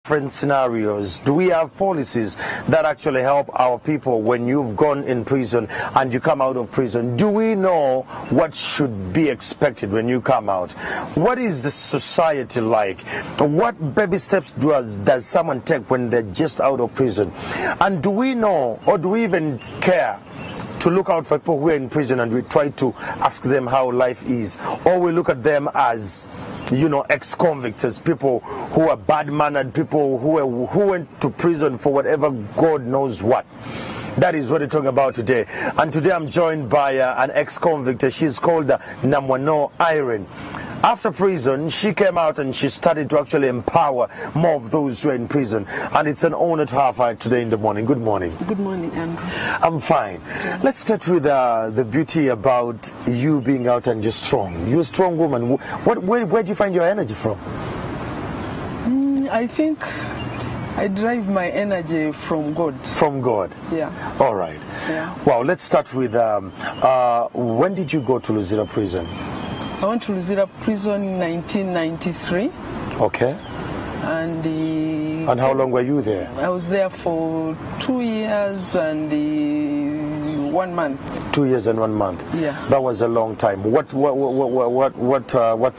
different scenarios? Do we have policies that actually help our people when you've gone in prison and you come out of prison? Do we know what should be expected when you come out? What is the society like? What baby steps does someone take when they're just out of prison? And do we know, or do we even care to look out for people who are in prison and we try to ask them how life is? Or we look at them as, you know, ex-convicts, as people who are bad-mannered, people who went to prison for whatever God knows what. That is what we're talking about today. And today I'm joined by an ex-convict. She's called Namwano Irene. After prison, she came out and she started to actually empower more of those who are in prison. And it's an honor to have her today in the morning. Good morning. Good morning, Andrew. I'm fine. Let's start with the beauty about you being out and you're strong. You're a strong woman. Where do you find your energy from? I think I derive my energy from God. From God? Yeah. All right. Yeah. Well, let's start with when did you go to Luzira prison? I went to Luzira prison in 1993. Okay. And how long were you there? I was there for 2 years and 1 month. 2 years and 1 month. Yeah. That was a long time. What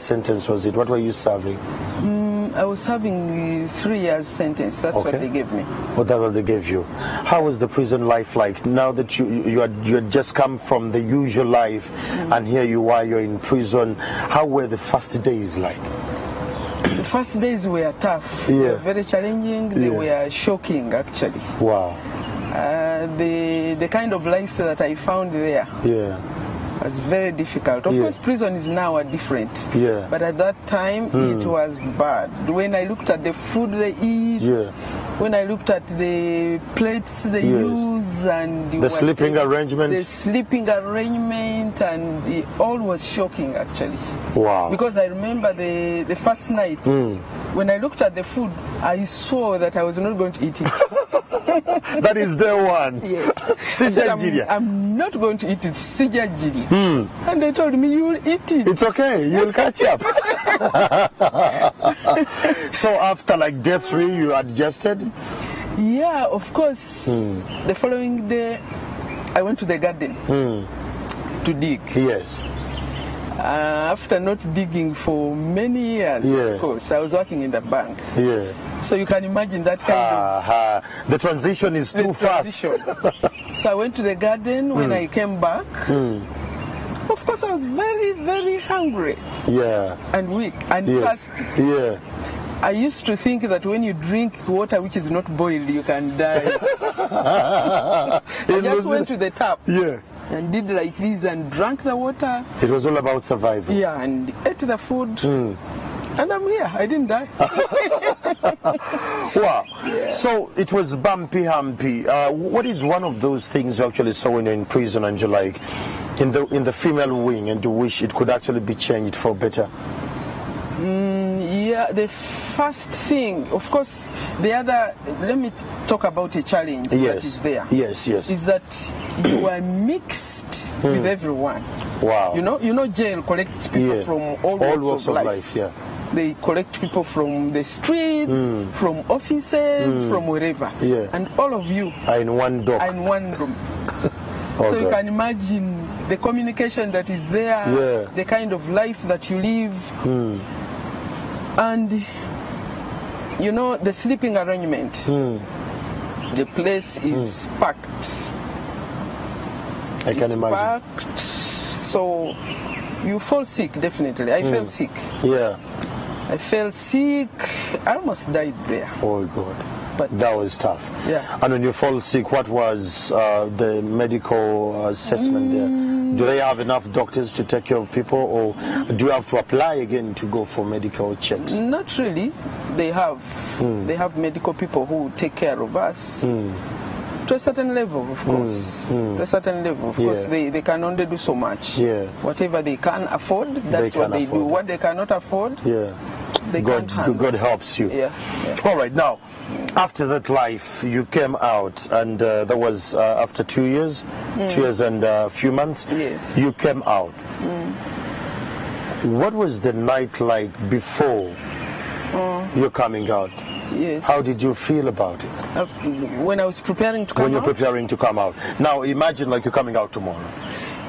sentence was it? What were you serving? I was serving 3 years sentence. That's what they gave me. Well, that's what they gave you. How was the prison life like? Now that you had just come from the usual life, and here you are, you're in prison. How were the first days like? The first days were tough. They were very challenging. They were shocking, actually. Wow. The kind of life that I found there. Yeah. Was very difficult. Of course, prison is now different. Yeah. But at that time, it was bad. When I looked at the food they eat, when I looked at the plates they use, and the sleeping arrangement. The sleeping arrangement, and it all was shocking, actually. Wow. Because I remember the first night, when I looked at the food, I saw that I was not going to eat it. That is the one. Yes. I'm not going to eat it. And they told me, you will eat it. It's okay. You'll catch up. So after like day 3, you adjusted? Yeah, of course. The following day, I went to the garden to dig. Yes. After not digging for many years, of course, I was working in the bank. Yeah. So you can imagine that kind of... The transition is too fast. So I went to the garden. When I came back, of course I was very, very hungry. Yeah. And weak and fast. Yeah. I used to think that when you drink water which is not boiled, you can die. I just went to the tap. Yeah. And did like this and drank the water. It was all about survival. Yeah, and ate the food. And I'm here. I didn't die. Wow. Yeah. So it was bumpy, humpy. What is one of those things you actually saw in prison and you like in the female wing and you wish it could actually be changed for better? Yeah, the first thing, of course, let me talk about a challenge that is there. Yes. Is that you are mixed with everyone. Wow. You know, jail collects people from all walks of life. Yeah. They collect people from the streets, from offices, from wherever. Yeah. And all of you are in one dock. Are in one room. So you can imagine the communication that is there, the kind of life that you live. And, you know, the sleeping arrangement. The place is packed. I can imagine. Packed, so you fall sick, definitely. I felt sick. Yeah. I felt sick. I almost died there. Oh, God. But that was tough. Yeah. And when you fall sick, what was the medical assessment there? Do they have enough doctors to take care of people, or do you have to apply again to go for medical checks? Not really. They have. They have medical people who take care of us. To a certain level, of course. To a certain level, of course, they can only do so much. Yeah. Whatever they can afford, that's what they do. What they cannot afford, they can't handle. God helps you. Yeah. All right, now, after that life, you came out, and that was after 2 years, 2 years and a few months. Yes. You came out. What was the night like before You're coming out. Yes. How did you feel about it? When I was preparing to come out? When you're preparing to come out. Now imagine like you're coming out tomorrow.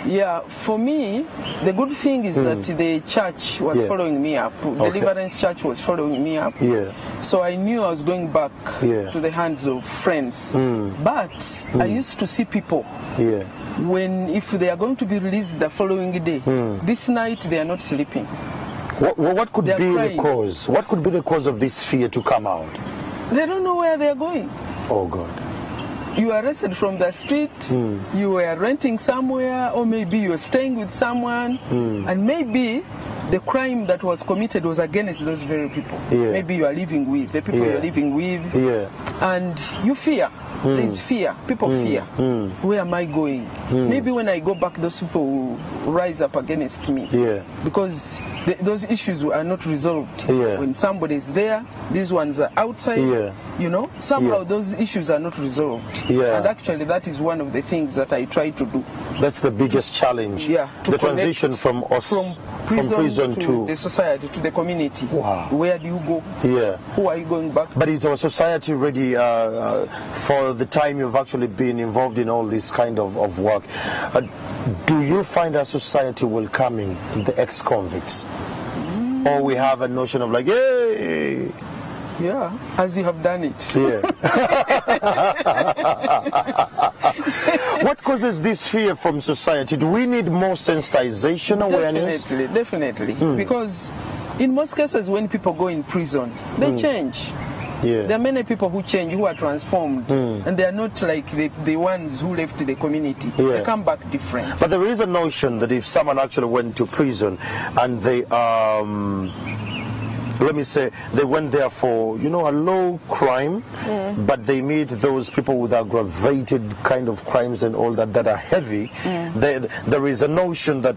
Yeah, for me, the good thing is that the church was following me up. Deliverance Church was following me up. Yeah. So I knew I was going back to the hands of friends. But I used to see people if they are going to be released the following day, this night they are not sleeping. What could be the cause? What could be the cause of this fear to come out? They don't know where they are going. Oh God. You are arrested from the street, you were renting somewhere, or maybe you are staying with someone, and maybe the crime that was committed was against those very people. Maybe you are living with the people you are living with, and you fear. There is fear. People fear. Where am I going? Maybe when I go back, those people will rise up against me. Because those issues are not resolved. When somebody is there, these ones are outside. You know, somehow those issues are not resolved. And actually, that is one of the things that I try to do. That's the biggest challenge. The transition from prison to the society, to the community. Wow. Where do you go? Who are you going back to? But is our society ready for the time you've actually been involved in all this kind of work? Do you find our society welcoming the ex-convicts? Or we have a notion of like, hey! Yeah, as you have done it. What causes this fear from society? Do we need more sensitization, awareness? Definitely. Because in most cases when people go in prison, they change. There are many people who change, who are transformed, and they are not like the ones who left the community. They come back different. But there is a notion that if someone actually went to prison and they let me say, they went there for, a low crime, but they meet those people with aggravated kind of crimes and all that are heavy. There is a notion that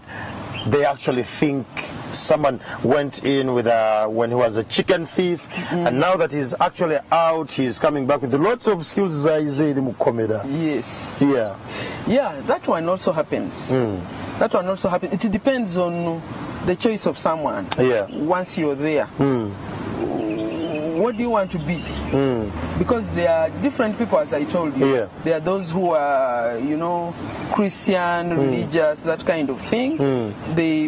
they actually think someone went in with when he was a chicken thief, and now that he's actually out, he's coming back with lots of skills. Yes. Yeah, that one also happens. That one also happens. It depends on the choice of someone. Once you're there, what do you want to be? Because there are different people, as I told you. There are those who are, Christian, religious, that kind of thing.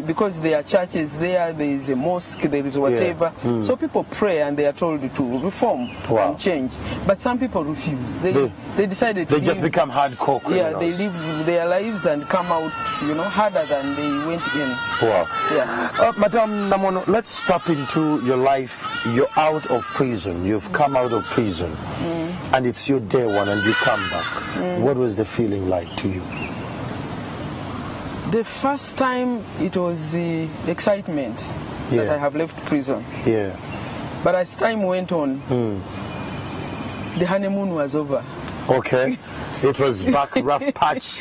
Because there are churches there is a mosque, there is whatever. So people pray and they are told to reform and change. But some people refuse. They decided to just become hardcore criminals. They live their lives and come out, harder than they went in. Wow. Madam Namwano, let's step into your life. You're out of prison. You've come out of prison. And it's your day one and you come back. What was the feeling like to you? The first time it was the excitement that I have left prison. But as time went on, the honeymoon was over. Okay. It was back rough patch.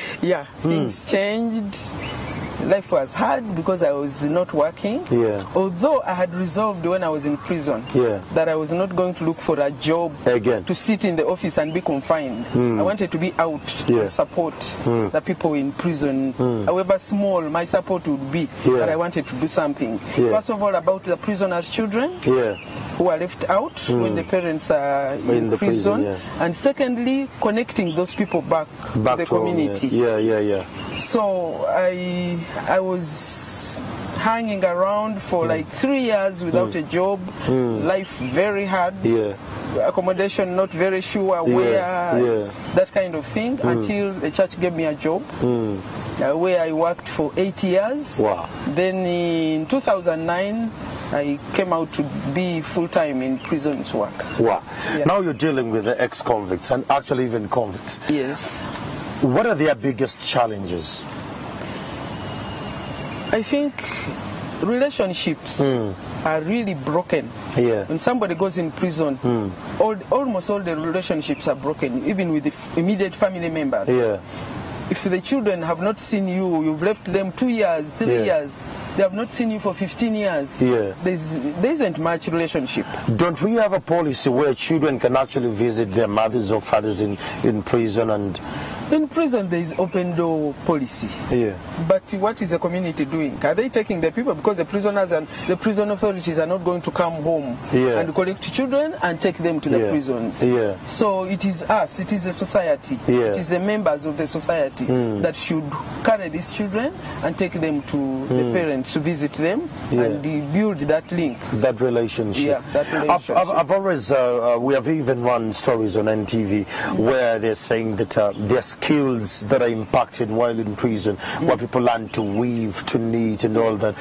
Things changed. Life was hard because I was not working. Although I had resolved when I was in prison that I was not going to look for a job again, to sit in the office and be confined. I wanted to be out to support the people in prison. However small my support would be, but I wanted to do something. First of all, about the prisoners' children who are left out when the parents are in prison. And secondly, connecting those people back to the community. So I was hanging around for like 3 years without a job, life very hard, accommodation not very sure where, that kind of thing, until the church gave me a job where I worked for 8 years. Then in 2009, I came out to be full-time in prisons work. Now you're dealing with the ex-convicts and actually even convicts. What are their biggest challenges? I think relationships are really broken. When somebody goes in prison, almost all the relationships are broken, even with the immediate family members. If the children have not seen you, you've left them 2 years, 3 years, they have not seen you for 15 years, there isn't much relationship. Don't we have a policy where children can actually visit their mothers or fathers in prison and In prison, there is open door policy. Yeah. But what is the community doing? Are they taking the people? Because the prisoners and the prison authorities are not going to come home and collect children and take them to the prisons. Yeah. So it is us, it is the society, it is the members of the society that should carry these children and take them to the parents to visit them and build that link. That relationship. Yeah, that relationship. I've always, we have even run stories on NTV where they're saying that their skills that are impacted while in prison, where people learn to weave, to knit and all that,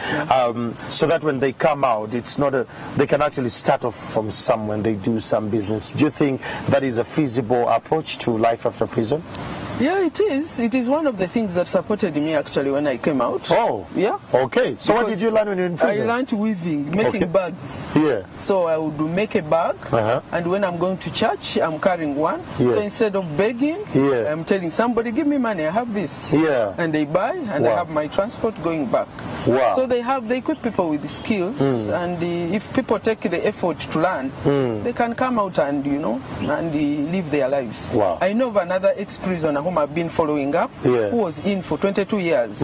so that when they come out, it's not they can actually start off from somewhere, they do some business. Do you think that is a feasible approach to life after prison? Yeah, it is. It is one of the things that supported me actually when I came out. Oh. Yeah. Okay. So what did you learn when you were in prison? I learned weaving, making bags. Yeah. So I would make a bag, and when I'm going to church, I'm carrying one. So instead of begging, I'm telling somebody, give me money, I have this. Yeah. And they buy, and I have my transport going back. Wow. So they equip people with the skills, and if people take the effort to learn, they can come out and, and live their lives. Wow. I know of another ex-prisoner whom I've been following up, who was in for 22 years.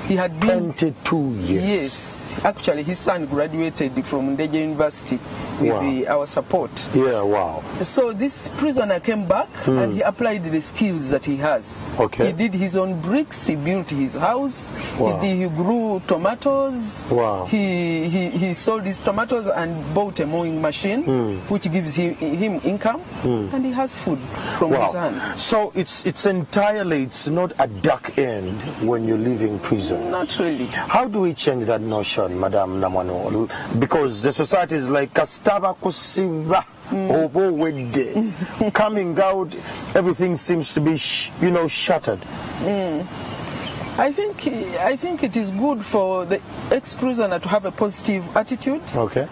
He had been 22 years. Yes, actually his son graduated from Ndeje University with our support. Yeah, wow. So this prisoner came back and he applied the skills that he has. Okay. He did his own bricks, he built his house, he grew tomatoes, he sold his tomatoes and bought a mowing machine, which gives him income, and he has food from his hands. So it's not a dark end when you live in prison. Not really. How do we change that notion, Madam Namwano? Because the society is like Kastaba Kusiva. Coming out, everything seems to be, shattered. I think it is good for the ex-prisoner to have a positive attitude,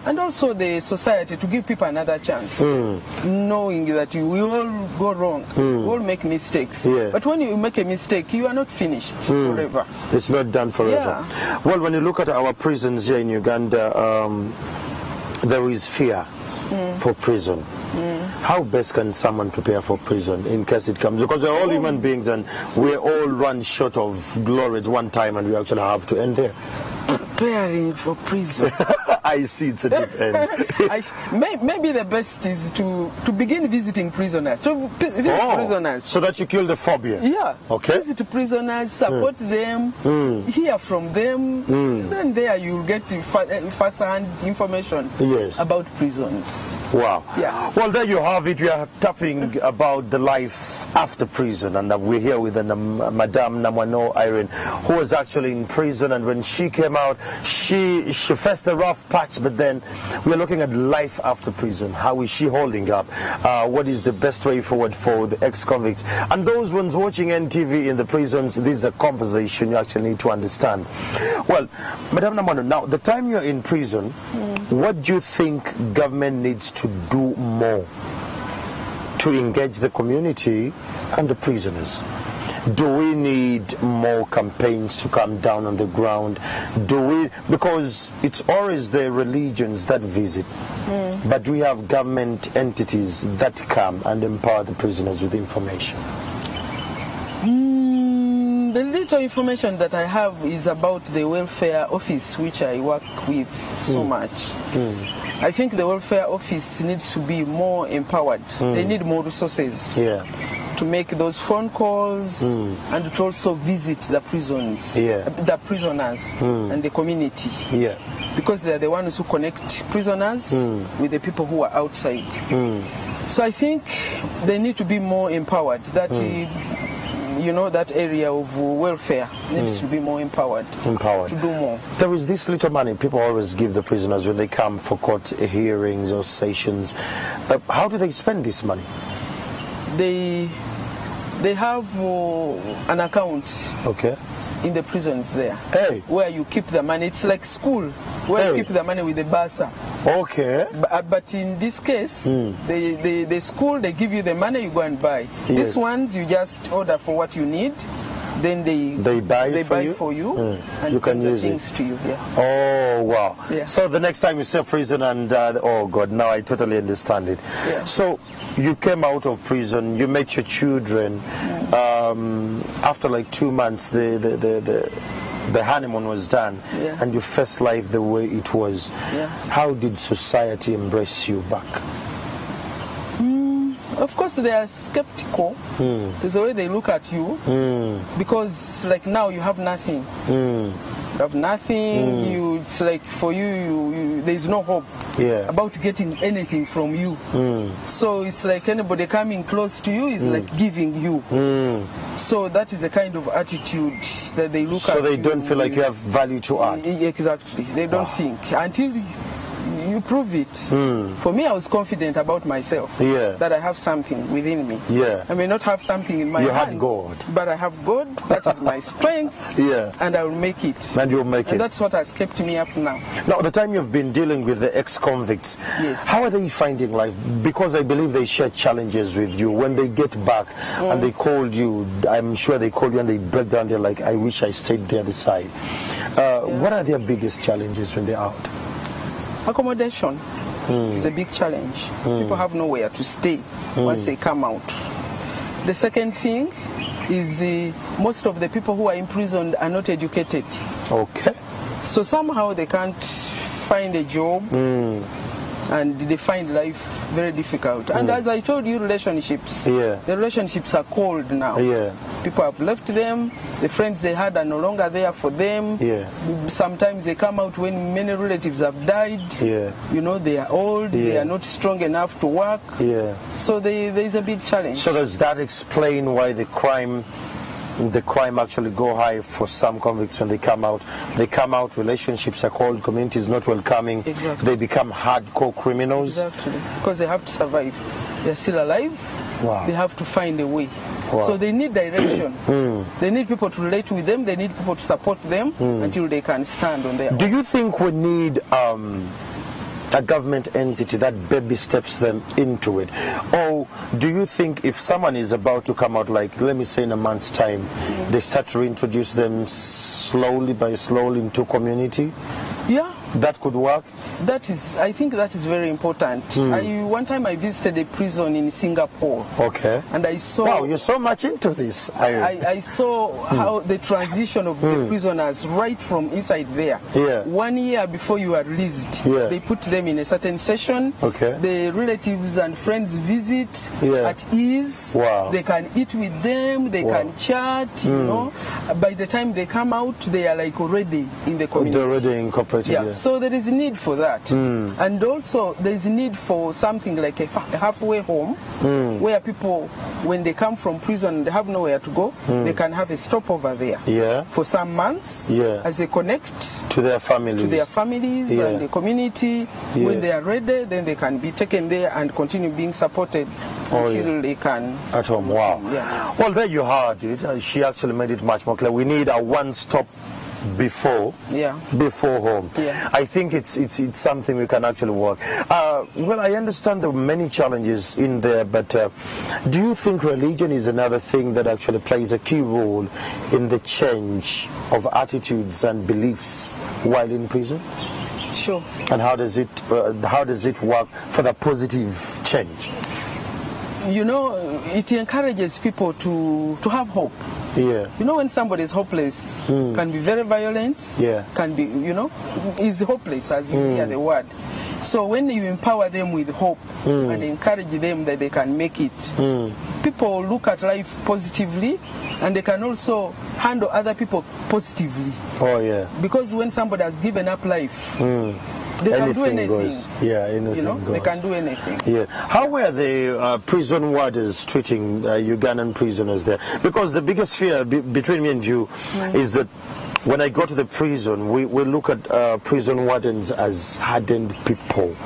and also the society to give people another chance, knowing that we all go wrong, we all make mistakes. But when you make a mistake, you are not finished forever. It's not done forever. Well, when you look at our prisons here in Uganda, there is fear for prison. How best can someone prepare for prison in case it comes? Because we're all human beings and we all run short of glory at one time and we actually have to end there. Preparing for prison. I see it's a deep end. Maybe the best is to begin visiting prisoners. To visit prisoners. So that you kill the phobia. Yeah. Okay. Visit prisoners, support them, hear from them. Then there you'll get first-hand information about prisons. Wow. Yeah. Well, there you have it. We are tapping about the life after prison, and we're here with Madame Namwano Irene, who was actually in prison, and when she came out, she faced a rough patch, but then we're looking at life after prison. How is she holding up? What is the best way forward for the ex-convicts? And those ones watching NTV in the prisons, this is a conversation you actually need to understand. Well, Madame Namwano, now, the time you're in prison, what do you think government needs to do more to engage the community and the prisoners? Do we need more campaigns to come down on the ground? Because it's always the religions that visit, but do we have government entities that come and empower the prisoners with information? The little information that I have is about the welfare office, which I work with so much. I think the welfare office needs to be more empowered. They need more resources to make those phone calls and to also visit the prisons, the prisoners and the community. Because they are the ones who connect prisoners with the people who are outside. So I think they need to be more empowered. That that area of welfare needs to be more empowered to do more. There is this little money people always give the prisoners when they come for court hearings or sessions. How do they spend this money? They have an account in the prisons there where you keep the money. It's like school where you keep the money with the bursar. But in this case, the school, they give you the money, you go and buy. These ones, you just order for what you need. Then they buy for you and you can use things to you. Oh, wow. So the next time you see a prison and, oh God, now I totally understand it. So you came out of prison, you met your children. after like 2 months, the honeymoon was done, and you first life the way it was. How did society embrace you back? Of course, they are skeptical. There's the way they look at you, because like now you have nothing. You have nothing. It's like for you, there is no hope about getting anything from you. So it's like anybody coming close to you is like giving you. So that is the kind of attitude that they look at. So they don't feel like you have value to add. Exactly. They don't think until you prove it. For me, I was confident about myself that I have something within me. I may not have something in my hands. You had God. But I have God. That is my strength. And I will make it. And you'll make it. And that's what has kept me up now. Now, the time you've been dealing with the ex-convicts, how are they finding life? Because I believe they share challenges with you. When they get back and they called you, I'm sure they called you and they break down, they're like, I wish I stayed the other side. What are their biggest challenges when they're out? Accommodation is a big challenge. People have nowhere to stay once they come out. The second thing is most of the people who are imprisoned are not educated. Okay. So somehow they can't find a job and they find life very difficult. And as I told you, relationships, the relationships are cold now. People have left them. The friends they had are no longer there for them. Sometimes they come out when many relatives have died. You know, they are old, they are not strong enough to work. So there is a big challenge. So does that explain why the crime actually go high for some convicts when they come out? They come out, relationships are cold, communities not welcoming. They become hardcore criminals. Because they have to survive. They're still alive. They have to find a way. So they need direction. They need people to relate with them. They need people to support them until they can stand on their own. Do you think we need a government entity that baby steps them into it? Or do you think if someone is about to come out, like let me say in a month's time, they start to reintroduce them slowly by slowly into community? That could work? I think that is very important. One time I visited a prison in Singapore. And I saw... Wow, you're so much into this. I saw how the transition of the prisoners right from inside there. 1 year before you are released, they put them in a certain session. The relatives and friends visit at ease. They can eat with them, they can chat, you know. By the time they come out, they are like already in the community. They're already incorporated. So there is a need for that. And also there is a need for something like a halfway home where people, when they come from prison, they have nowhere to go, they can have a stopover there for some months as they connect to their families, and the community. When they are ready, then they can be taken there and continue being supported until they can... At home, wow. Well, there you heard it. She actually made it much more clear. We need a one-stop before home. I think it's something we can actually work. Well, I understand there are many challenges in there, but do you think religion is another thing that actually plays a key role in the change of attitudes and beliefs while in prison? Sure. And how does it work for the positive change? You know, it encourages people to have hope. You know, when somebody is hopeless, can be very violent, can be, you know, is hopeless as you hear the word. So when you empower them with hope and encourage them that they can make it, people look at life positively and they can also handle other people positively. Because when somebody has given up life, they can do anything. Goes. Anything you know, goes. They can do anything. How were the prison wardens treating Ugandan prisoners there? Because the biggest fear between me and you is that when I go to the prison, we look at prison wardens as hardened people.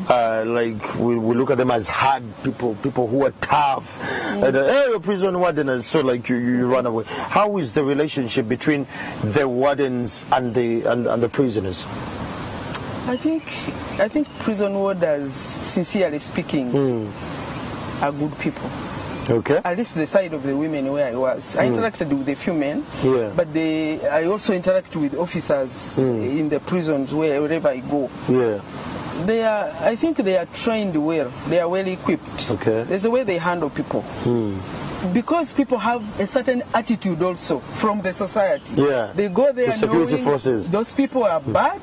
Like we look at them as hard people who are tough. And, hey, a prison warden, and so like you run away. How is the relationship between the wardens and the prisoners? I think prison warders, sincerely speaking, are good people. At least the side of the women where I was. I interacted with a few men, but I also interact with officers in the prisons wherever I go. I think they are trained well. They are well equipped. There's a way they handle people. because people have a certain attitude also from the society. Yeah. They go there the security knowing forces. those people are bad.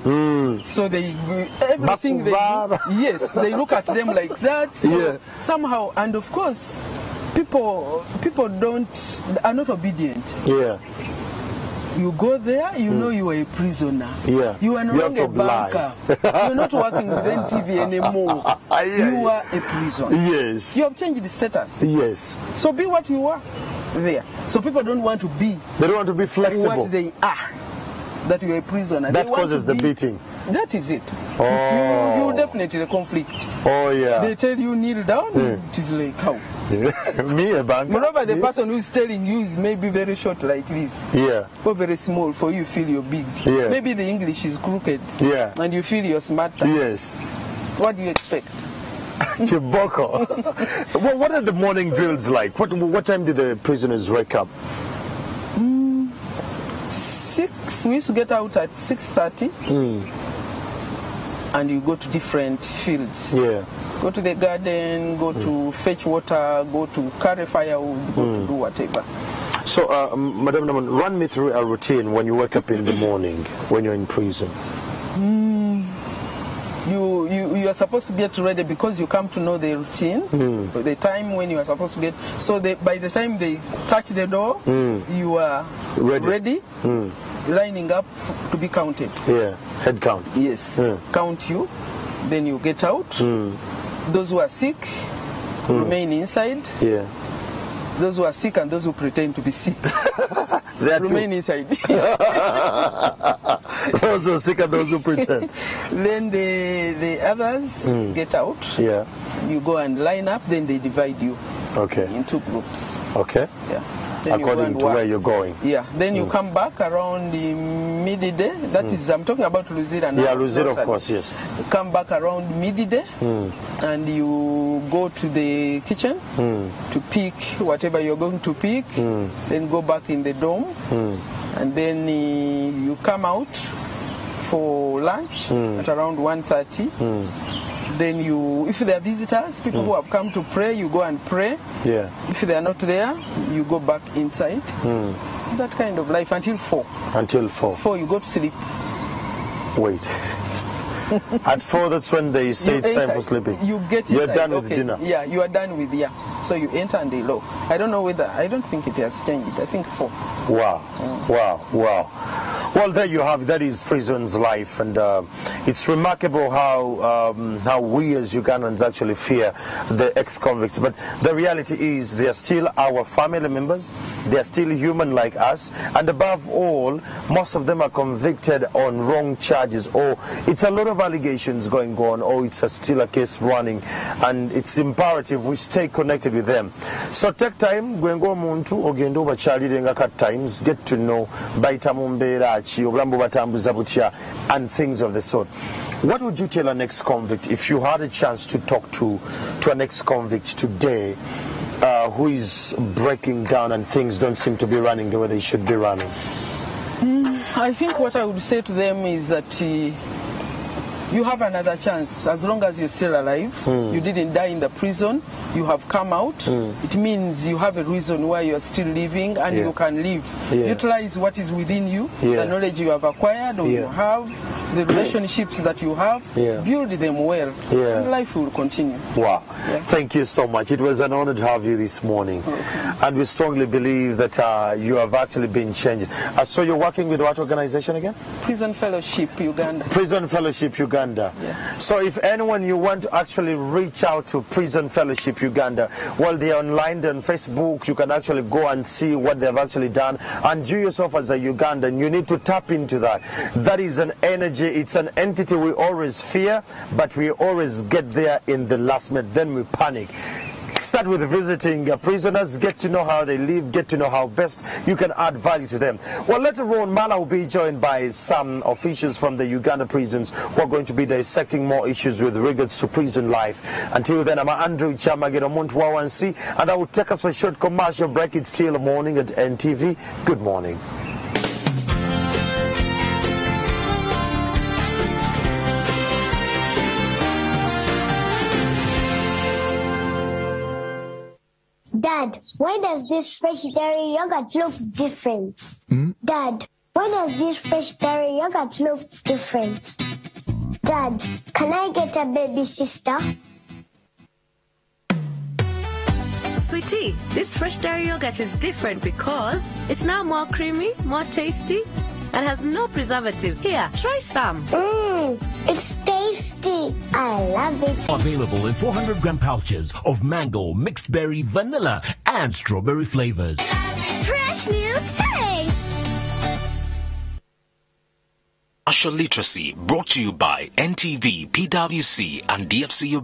So they everything they do, yes, they look at them like that. So somehow, and of course, people are not obedient. Yeah. You go there, you know you are a prisoner. Yeah. You are no longer a banker. You're not working with NTV anymore. You are a prisoner. Yes. You have changed the status. Yes. So be what you are there. So people don't want to be. They don't want to be flexible. What they are. That you are a prisoner. That causes the beating. That is it. Oh. You definitely the conflict. Oh yeah. They tell you kneel down. It is like how? Me a banker. Moreover, the person who is telling you is maybe very short like this. Yeah. Or very small for you feel you're big. Yeah. Maybe the English is crooked. Yeah. And you feel you're smarter. Yes. What do you expect? Chiboko. Well, what are the morning drills like? What time do the prisoners wake up? 6. We used to get out at 6:30. And you go to different fields. Yeah. Go to the garden, go to fetch water, go to carry firewood, go to do whatever. So, Madam Namwano, run me through a routine when you wake up in the morning when you're in prison. You are supposed to get ready because you come to know the routine, the time when you are supposed to get. So by the time they touch the door, you are ready lining up to be counted. Yeah, head count. Yes, count you, then you get out. Those who are sick remain inside. Yeah. Those who are sick and those who pretend to be sick remain inside. Those who are sick and those who pretend. Then the others get out. Yeah. You go and line up, then they divide you into groups. Okay. Yeah. Then according to where you're going. Yeah. Then you come back around the midday. That is, I'm talking about Luzira now. Yeah, Luzira, of course, yes. You come back around midday and you go to the kitchen to pick whatever you're going to pick. Then go back in the dome. And then you come out for lunch at around 1:30. Then if there are visitors, people who have come to pray, you go and pray. Yeah. If they are not there, you go back inside. That kind of life until 4. Until 4. 4, you go to sleep. Wait. At 4, that's when they say it's time for sleeping. You get You're inside. done with dinner. Yeah, you are done with, So you enter and they lock. I don't know whether, I don't think it has changed. I think 4. Wow. Wow. Well, there you have it. That is prison's life, and it's remarkable how we as Ugandans actually fear the ex-convicts. But the reality is they are still our family members. They are still human like us, and above all, most of them are convicted on wrong charges, or it's a lot of allegations going on, or it's still a case running, and it's imperative we stay connected with them. So take time, gwengo muntu ogendo bachalirenga kat times, get to know baita mumbera and things of the sort. What would you tell an ex-convict if you had a chance to talk to an ex-convict today who is breaking down and things don't seem to be running the way they should be running? I think what I would say to them is that you have another chance as long as you're still alive. You didn't die in the prison. You have come out. It means you have a reason why you are still living, and you can live. Utilize what is within you, the knowledge you have acquired or you have, the relationships that you have. Build them well, and life will continue. Wow. Thank you so much. It was an honor to have you this morning. And we strongly believe that you have actually been changed. So you're working with what organization again? Prison Fellowship Uganda. Prison Fellowship Uganda. So if anyone you want to actually reach out to Prison Fellowship Uganda, well, they're online, they're on Facebook. You can actually go and see what they've actually done. And you yourself as a Ugandan, you need to tap into that. That is an energy, it's an entity we always fear, but we always get there in the last minute, then we panic. Start with visiting prisoners, get to know how they live, get to know how best you can add value to them. Well, later on, Mala will be joined by some officials from the Uganda prisons who are going to be dissecting more issues with regards to prison life. Until then, I'm Andrew Chamagino Muntwawansi, and I will take us for a short commercial break. It's still morning at NTV. Good morning. Dad, why does this fresh dairy yogurt look different? Dad, why does this fresh dairy yogurt look different? Dad, can I get a baby sister? Sweetie, this fresh dairy yogurt is different because it's now more creamy, more tasty, and has no preservatives. Here, try some. It's tasty. I love it. Available in 400-gram pouches of mango, mixed berry, vanilla, and strawberry flavors. Fresh new taste. Financial literacy brought to you by NTV, PwC, and DFCU.